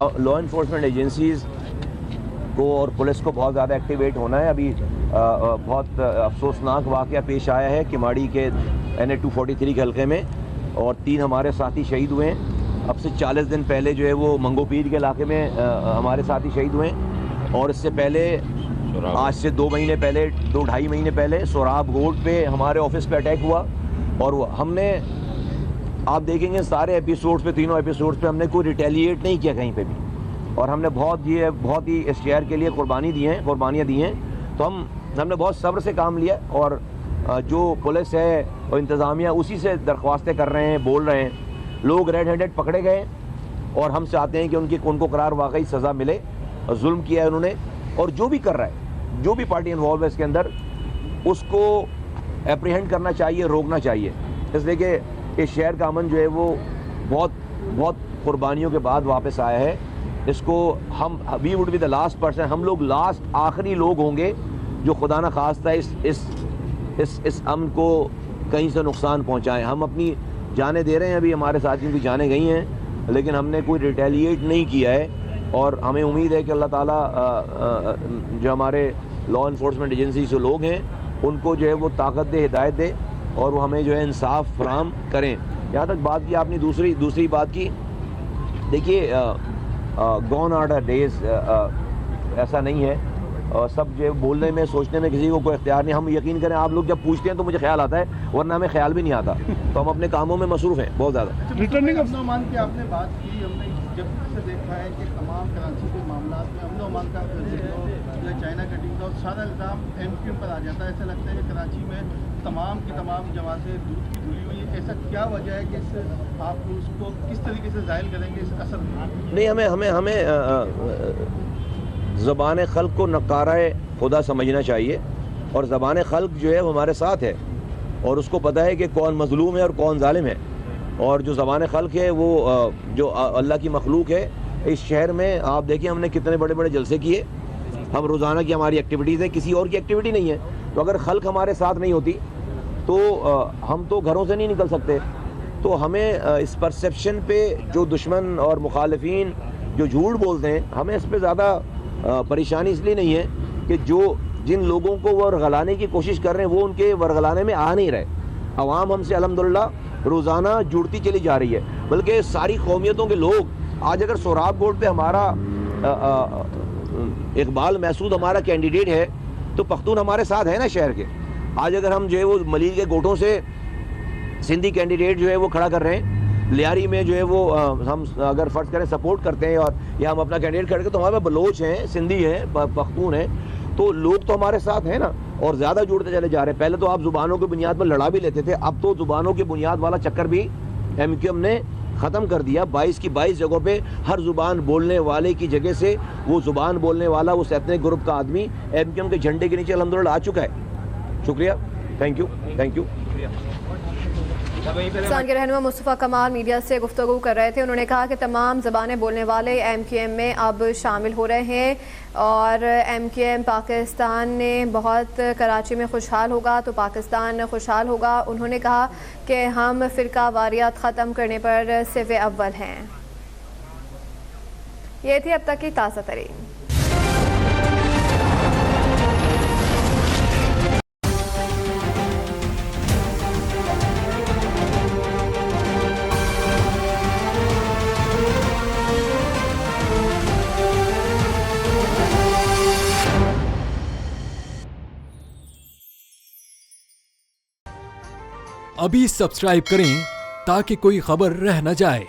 Law enforcement agencies کو اور police کو بہت زیادہ ایکٹیویٹ ہونا ہے. ابھی بہت افسوسناک واقعہ پیش آیا ہے کماڑی کے NH-243 کے حلقے میں, اور 3 ہمارے ساتھی شہید ہوئے ہیں. اب سے 40 دن پہلے جو ہے وہ منگو پیر کے علاقے میں ہمارے ساتھی شہید ہوئے ہیں, اور اس سے پہلے آج سے 2 مہینے پہلے 2-2.5 مہینے پہلے سوراب گوٹ پہ ہمارے آفس پہ اٹیک ہوا. اور ہم نے, آپ دیکھیں گے سارے ایپیسوڈز پہ, تینوں ایپیسوڈز پہ ہم نے کوئی ریٹیلیٹ نہیں کیا کہیں پہ بھی, اور ہم نے بہت ہی اس شہر کے لیے قربانیاں دی ہیں. تو ہم نے بہت صبر سے کام لیا, اور جو پولیس ہے اور انتظامیہ اسی سے درخواستیں کر رہے ہیں, بول رہے ہیں. لوگ ریڈ ہینڈڈ پکڑے گئے, اور ہم چاہتے ہیں کہ ان کو قرار واقعی سزا ملے. ظلم کیا ہے انہوں نے, اور جو بھی کر رہا ہے, جو بھی پارٹی انوالو ہے اس کے اندر, اس کو اپریہنڈ کرنا چاہیے, روکنا چاہیے. اس لیے کہ اس شہر کا امن جو ہے وہ بہت قربانیوں کے بعد واپس آیا ہے. اس کو we would be the last person, ہم لوگ آخری لوگ ہوں گے جو خدا نہ خواستہ اس امن کو کہیں سے نقصان پہنچائیں. ہم اپنی جانیں دے رہے ہیں, ابھی ہمارے ساتھیوں کی جانیں گئی ہیں, لیکن ہم نے کوئی ریٹیلیٹ نہیں کیا ہے. اور ہمیں امید ہے کہ اللہ تعالیٰ جو ہمارے لا انفورسمنٹ ایجنسی سے لوگ ہیں ان کو جو ہے وہ طاقت دے, ہدایت دے, اور وہ ہمیں جو ہے انصاف فراہم کریں. یہاں تک بات کی آپ نے دوسری بات کی, دیکھیے گون آر دا ڈیز, ایسا نہیں ہے. سب جو بولنے میں سوچنے میں کسی کو کوئی اختیار نہیں. ہم یقین کریں, آپ لوگ جب پوچھتے ہیں تو مجھے خیال آتا ہے, ورنہ ہمیں خیال بھی نہیں آتا. تو ہم اپنے کاموں میں مصروف ہیں بہت زیادہ. ریٹرننگ امن و امان کی آپ نے بات کی, ہم نے جب سے دیکھا ہے کہ تمام کراچی کے معاملات میں امن و امان کا ذکر ہو یا چائنا کٹنگ کا, سارا الزام MQ پر آ جاتا ہے. ایسا لگتا ہے کہ کراچی میں تمام کی تمام جماعتیں دودھ کی دھلی ہوئی ہے. ایسا کیا وجہ ہے کہ آپ اس کو کس طریقے سے ظاہر کریں گے اس اثر میں؟ نہیں, ہمیں زبان خلق کو نقارہ خدا سمجھنا چاہیے, اور زبان خلق جو ہے وہ ہمارے ساتھ ہے, اور اس کو پتہ ہے کہ کون مظلوم ہے اور کون ظالم ہے. اور جو زبان خلق ہے وہ جو اللہ کی مخلوق ہے اس شہر میں, آپ دیکھیں ہم نے کتنے بڑے بڑے جلسے کیے. ہم روزانہ کی ہماری ایکٹیویٹیز ہیں, کسی اور کی ایکٹیویٹی نہیں ہے. تو اگر خلق ہمارے ساتھ نہیں ہوتی تو ہم تو گھروں سے نہیں نکل سکتے. تو ہمیں اس پرسیپشن پہ جو دشمن اور مخالفین جو جھوٹ بولتے ہیں, ہمیں اس پہ زیادہ پریشانی اس لیے نہیں ہے کہ جن لوگوں کو وہ ورغلانے کی کوشش کر رہے ہیں وہ ان کے ورغلانے میں آ نہیں رہے. عوام ہم سے الحمدللہ روزانہ جڑتی چلی جا رہی ہے, بلکہ ساری قومیتوں کے لوگ آج اگر سوراب گوٹ پہ ہمارا اقبال محسود ہمارا کینڈیڈیٹ ہے تو پختون ہمارے ساتھ ہے نا شہر کے. آج اگر ہم جو ہے وہ ملیل کے گوٹوں سے سندھی کینڈیڈیٹ جو ہے وہ کھڑا کر رہے ہیں, لیاری میں جو ہے وہ ہم اگر فرض کریں سپورٹ کرتے ہیں, اور یا ہم اپنا کینڈیڈیٹ کھڑے تو ہمارے بلوچ ہیں, سندھی ہیں, پختون ہیں, تو لوگ تو ہمارے ساتھ ہیں نا, اور زیادہ جڑتے چلے جا رہے ہیں. پہلے تو آپ زبانوں کی بنیاد پر لڑا بھی لیتے تھے, اب تو زبانوں کی بنیاد والا چکر بھی MQM نے ختم کر دیا. 22 کی 22 جگہوں پہ ہر زبان بولنے والے کی جگہ سے وہ زبان بولنے والا اس ایتھنک گروپ کا آدمی MQM کے جھنڈے کے نیچے الحمدللہ آ چکا ہے. شکریہ, تھینک یو. پاکستان کے رہنما مصطفیٰ کمال میڈیا سے گفتگو کر رہے تھے. انہوں نے کہا کہ تمام زبانیں بولنے والے MQM میں اب شامل ہو رہے ہیں, اور MQM پاکستان نے بہت کراچی میں خوشحال ہوگا تو پاکستان خوشحال ہوگا. انہوں نے کہا کہ ہم فرقہ واریات ختم کرنے پر صف اول ہیں. یہ تھی اب تک کی تازہ ترین. ابھی سبسکرائب کریں تاکہ کوئی خبر رہ نہ جائے.